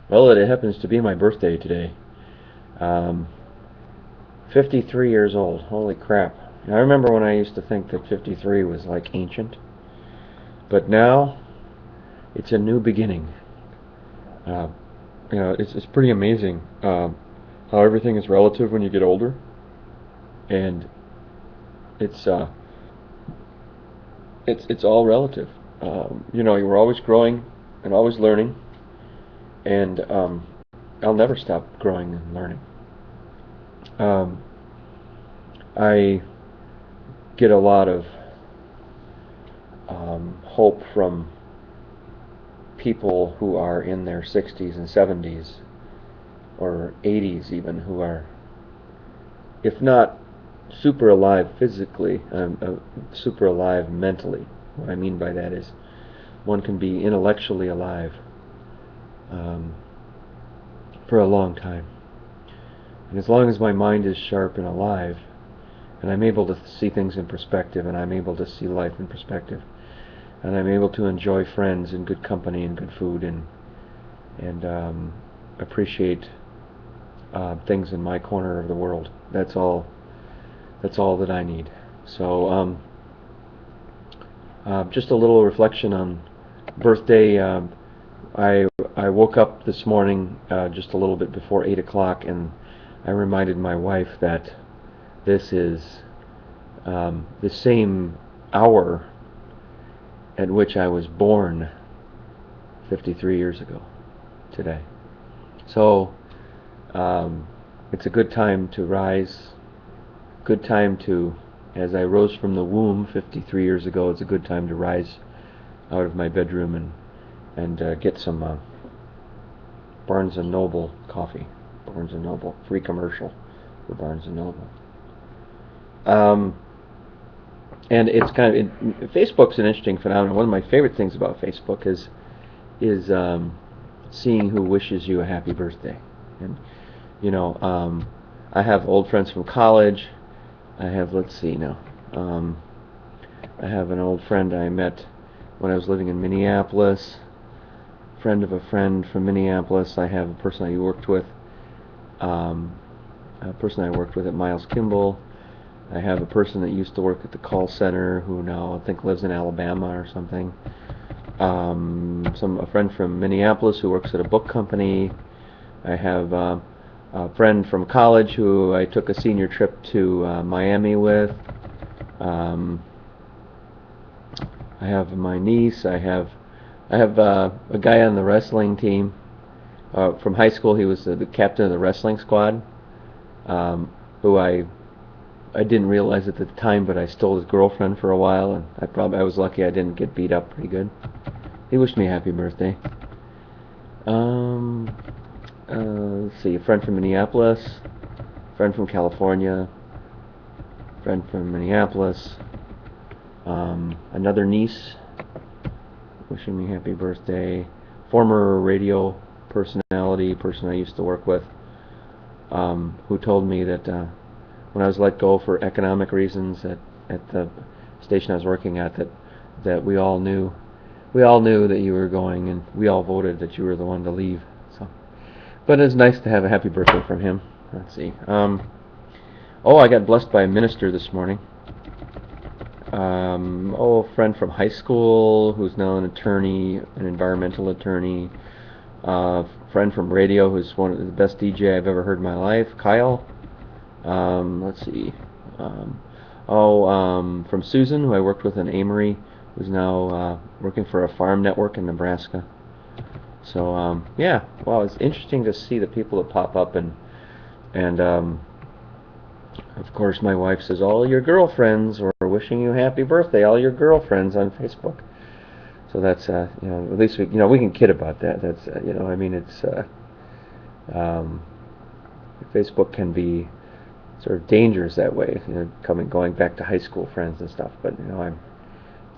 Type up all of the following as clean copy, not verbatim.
Well, it happens to be my birthday today. Um, 53 years old. Holy crap. I remember when I used to think that 53 was like ancient, but now it's a new beginning. Uh, it's pretty amazing how everything is relative when you get older, and it's uh, it's all relative. You're always growing and always learning, and I'll never stop growing and learning. Um, I get a lot of hope from people who are in their 60s and 70s or 80s even, who are, if not super alive physically, super alive mentally. What I mean by that is one can be intellectually alive um, for a long time. And as long as my mind is sharp and alive, and I'm able to see things in perspective, and I'm able to see life in perspective, and I'm able to enjoy friends and good company and good food, and appreciate things in my corner of the world. That's all. That's all that I need. So, just a little reflection on birthday. I I woke up this morning just a little bit before 8 o'clock, and I reminded my wife that this is the same hour at which I was born 53 years ago today. So um, it's a good time to rise, good time to, as I rose from the womb 53 years ago, it's a good time to rise out of my bedroom and get some Barnes and Noble coffee. Barnes and Noble, free commercial for Barnes and Noble. Um, and it's Facebook's an interesting phenomenon. One of my favorite things about Facebook is seeing who wishes you a happy birthday. And I have old friends from college. I have, let's see now. I have an old friend I met when I was living in Minneapolis. Friend of a friend from Minneapolis. I have a person I worked with. A person I worked with at Miles Kimball. I have a person that used to work at the call center who now I think lives in Alabama or something. A friend from Minneapolis who works at a book company. I have a friend from college who I took a senior trip to Miami with. Um, I have my niece. I have a guy on the wrestling team from high school. He was the captain of the wrestling squad, who I didn't realize at the time, but I stole his girlfriend for a while, and I was lucky I didn't get beat up pretty good. He wished me a happy birthday. Um, let's see, a friend from Minneapolis, friend from California, friend from Minneapolis, another niece wishing me happy birthday, former radio personality, person I used to work with, who told me that when I was let go for economic reasons at the station I was working at, that we all knew that you were going, and we all voted that you were the one to leave. So, but it's nice to have a happy birthday from him. Let's see. I got blessed by a minister this morning. A friend from high school who's now an attorney, an environmental attorney. Friend from radio who's one of the best DJ I've ever heard in my life, Kyle. Let's see. From Susan, who I worked with in Amory, who's now working for a farm network in Nebraska. So yeah, wow, it's interesting to see the people that pop up, and of course my wife says all your girlfriends are wishing you happy birthday, all your girlfriends on Facebook. So that's at least we can kid about that. That's I mean it's Facebook can be sort of dangerous that way, going back to high school friends and stuff. But I'm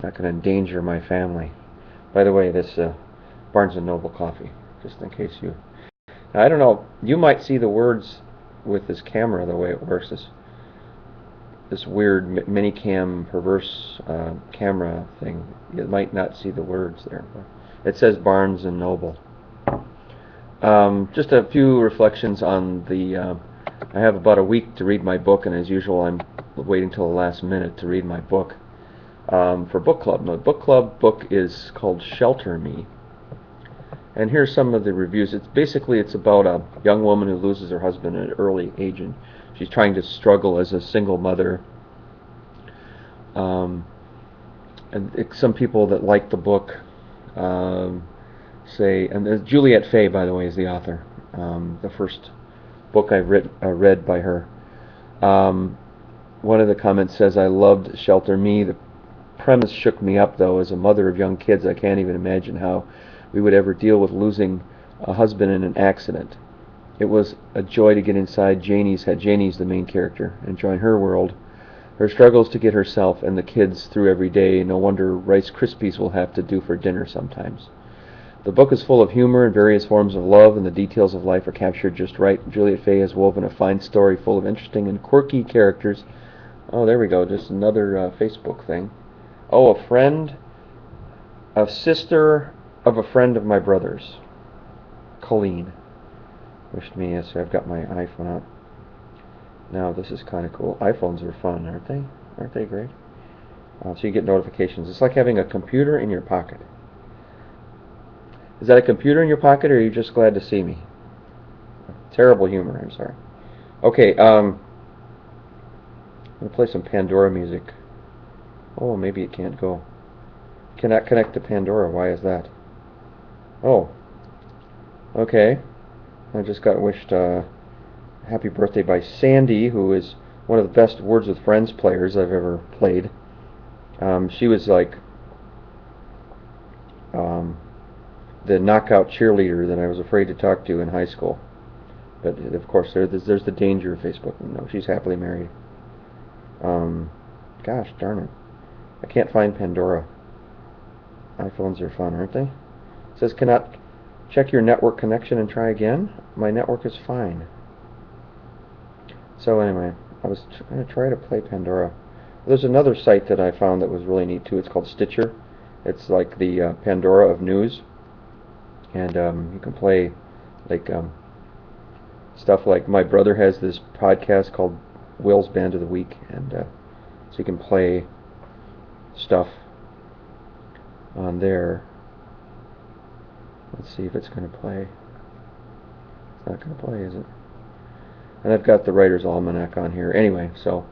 not going to endanger my family. By the way, this Barnes and Noble coffee, just in case you. Now, I don't know. You might see the words with this camera the way it works. This weird mini-cam perverse camera thing. You might not see the words there. But it says Barnes and Noble. Just a few reflections on the. I have about a week to read my book, and as usual, I'm waiting till the last minute to read my book for book club. My book club book is called Shelter Me, and here's some of the reviews. It's about a young woman who loses her husband at an early age, and she's trying to struggle as a single mother. Some people that like the book say, and Juliette Fay, by the way, is the author. The first book I read by her. One of the comments says, "I loved Shelter Me. The premise shook me up, though. As a mother of young kids, I can't even imagine how we would ever deal with losing a husband in an accident. It was a joy to get inside Janie's head." Janie's the main character, and join her world. Her struggles to get herself and the kids through every day. No wonder Rice Krispies will have to do for dinner sometimes. The book is full of humor and various forms of love, and the details of life are captured just right. Juliette Fay has woven a fine story full of interesting and quirky characters. Oh, there we go. Just another Facebook thing. Oh, a sister of a friend of my brother's, Colleen, wished me. Yes, I've got my iPhone out. Now, this is kind of cool. iPhones are fun, aren't they? Aren't they great? So you get notifications. It's like having a computer in your pocket. Is that a computer in your pocket, or are you just glad to see me? Terrible humor, I'm sorry. Okay, I'm going to play some Pandora music. Oh, maybe it can't go. Cannot connect to Pandora. Why is that? Oh. Okay. I just got wished happy birthday by Sandy, who is one of the best Words with Friends players I've ever played. She was like the knockout cheerleader that I was afraid to talk to in high school. But of course, there's the danger of Facebook. No, she's happily married. Gosh darn it. I can't find Pandora. iPhones are fun, aren't they? It says, cannot check your network connection and try again. My network is fine. So anyway, I was going to try to play Pandora. There's another site that I found that was really neat too. It's called Stitcher. It's like the Pandora of news. And you can play like stuff like my brother has this podcast called Will's Band of the Week, and so you can play stuff on there. Let's see if it's going to play. It's not going to play, is it? And I've got the Writer's Almanac on here. Anyway, so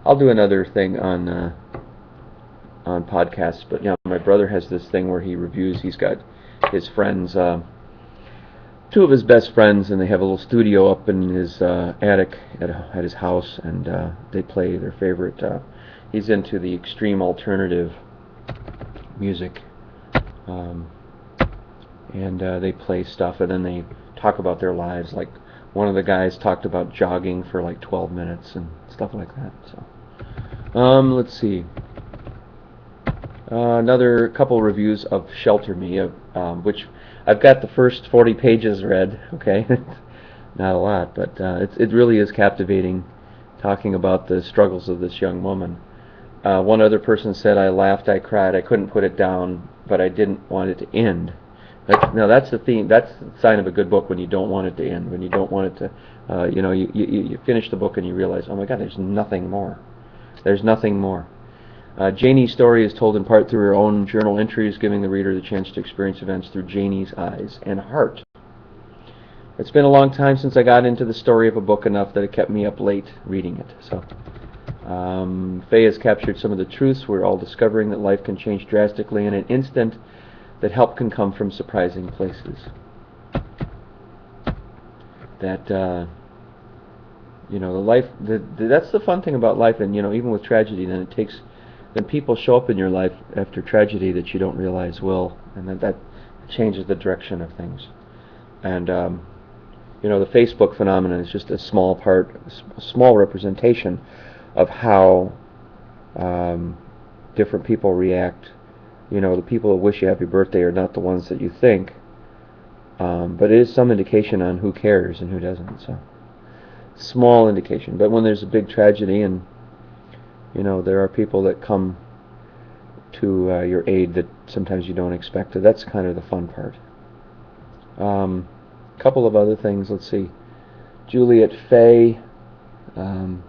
I'll do another thing on podcasts. But yeah, my brother has this thing where he reviews. He's got his friends, two of his best friends, and they have a little studio up in his attic at his house, and they play their favorite. He's into the extreme alternative music, and they play stuff, and then they talk about their lives. Like one of the guys talked about jogging for like 12 minutes and stuff like that. So, let's see. Another couple reviews of Shelter Me, which I've got the first 40 pages read. Okay, not a lot, but it really is captivating, talking about the struggles of this young woman. One other person said, "I laughed, I cried, I couldn't put it down, but I didn't want it to end." Now that's the theme. That's the sign of a good book, when you don't want it to end, when you don't want it to, you finish the book and you realize, oh my God, there's nothing more. There's nothing more. Janie's story is told in part through her own journal entries, giving the reader the chance to experience events through Janie's eyes and heart. It's been a long time since I got into the story of a book enough that it kept me up late reading it. So, Fay has captured some of the truths we're all discovering, that life can change drastically in an instant, that help can come from surprising places. That the life. That's the fun thing about life, and even with tragedy, then people show up in your life after tragedy that you don't realize will, and that changes the direction of things. And the Facebook phenomenon is just a small representation of how different people react. The people that wish you happy birthday are not the ones that you think, but it is some indication on who cares and who doesn't. So, small indication. But when there's a big tragedy, and there are people that come to your aid that sometimes you don't expect, that's kind of the fun part. couple of other things. Let's see. Juliette Fay um,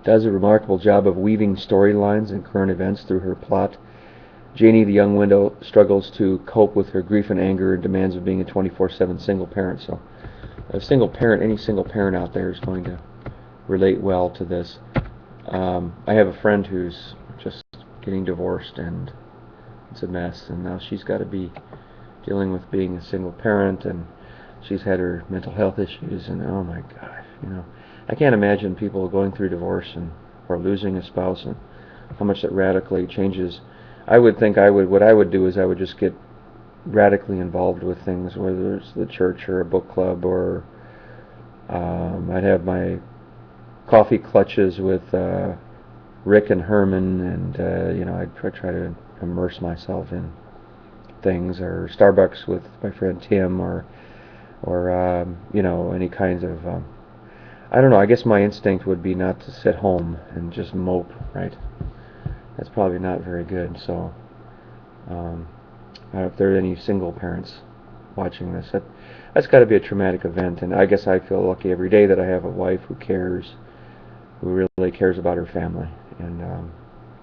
does a remarkable job of weaving storylines and current events through her plot. Janie, the young widow, struggles to cope with her grief and anger and demands of being a 24/7 single parent. So, a single parent, any single parent out there is going to relate well to this. I have a friend who's just getting divorced, and it's a mess, and now she's got to be dealing with being a single parent, and she's had her mental health issues, and oh my gosh, I can't imagine people going through divorce or losing a spouse, and how much that radically changes. I would think what I would do is I would just get radically involved with things, whether it's the church or a book club, or I'd have my coffee clutches with Rick and Herman, and I'd try to immerse myself in things, or Starbucks with my friend Tim, or any kinds of I don't know. I guess my instinct would be not to sit home and just mope, right? That's probably not very good. So, I don't know if there are any single parents watching this. That's got to be a traumatic event, and I guess I feel lucky every day that I have a wife who cares, who really cares about her family, and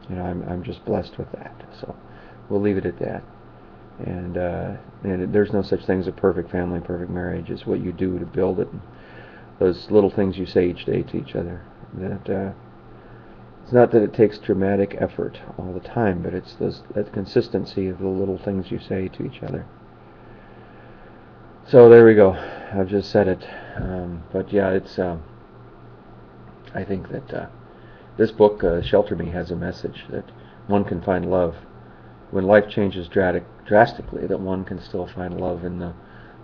I'm just blessed with that. So, we'll leave it at that. And there's no such thing as a perfect family, perfect marriage. It's what you do to build it. And those little things you say each day to each other. That it's not that it takes dramatic effort all the time, but it's that consistency of the little things you say to each other. So there we go. I've just said it. But yeah, it's. I think that this book, Shelter Me, has a message that one can find love when life changes drastically. That one can still find love in the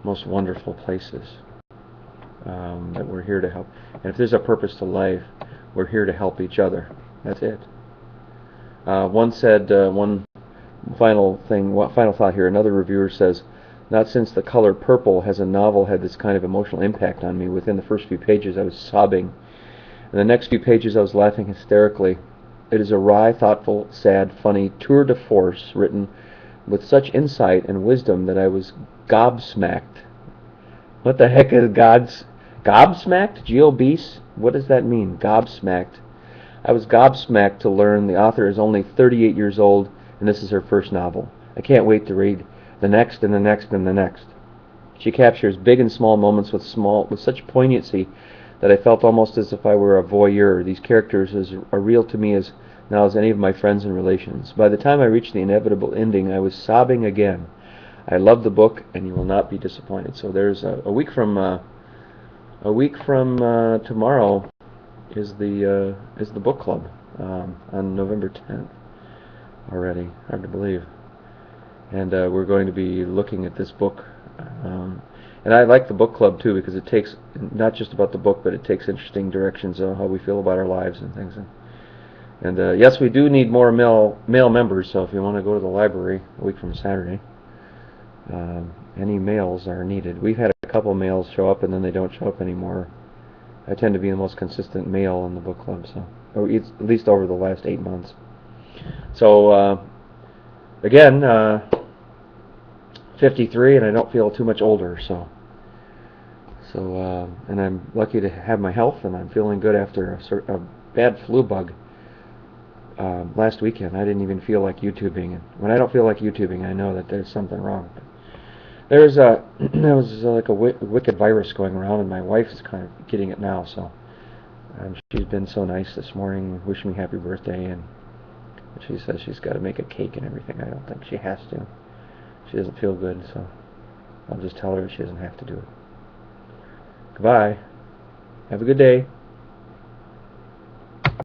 most wonderful places. That we're here to help. And if there's a purpose to life, we're here to help each other. That's it. One said, one final thought here. Another reviewer says, not since The Color Purple has a novel had this kind of emotional impact on me. Within the first few pages I was sobbing. In the next few pages I was laughing hysterically. It is a wry, thoughtful, sad, funny tour de force written with such insight and wisdom that I was gobsmacked. What the heck is gobsmacked? G-O-B-S? What does that mean? Gobsmacked. I was gobsmacked to learn the author is only 38 years old and this is her first novel. I can't wait to read the next and the next and the next. She captures big and small moments with such poignancy that I felt almost as if I were a voyeur. These characters are real to me as now as any of my friends and relations. By the time I reached the inevitable ending, I was sobbing again. I love the book, and you will not be disappointed. So there's a week from tomorrow is the book club on November 10th already. Hard to believe. And we're going to be looking at this book. And I like the book club too because it takes not just about the book, but it takes interesting directions on how we feel about our lives and things. And yes, we do need more male members. So if you want to go to the library a week from Saturday, any males are needed. We've had a couple males show up and then they don't show up anymore. I tend to be the most consistent male in the book club, so at least over the last 8 months. So again, 53, and I don't feel too much older. So and I'm lucky to have my health, and I'm feeling good after a bad flu bug last weekend. I didn't even feel like YouTubing, and when I don't feel like YouTubing, I know that there's something wrong. There was like a wicked virus going around, and my wife is kind of getting it now. So she's been so nice this morning, wishing me happy birthday, and she says she's got to make a cake and everything. I don't think she has to. She doesn't feel good, so I'll just tell her she doesn't have to do it. Goodbye. Have a good day.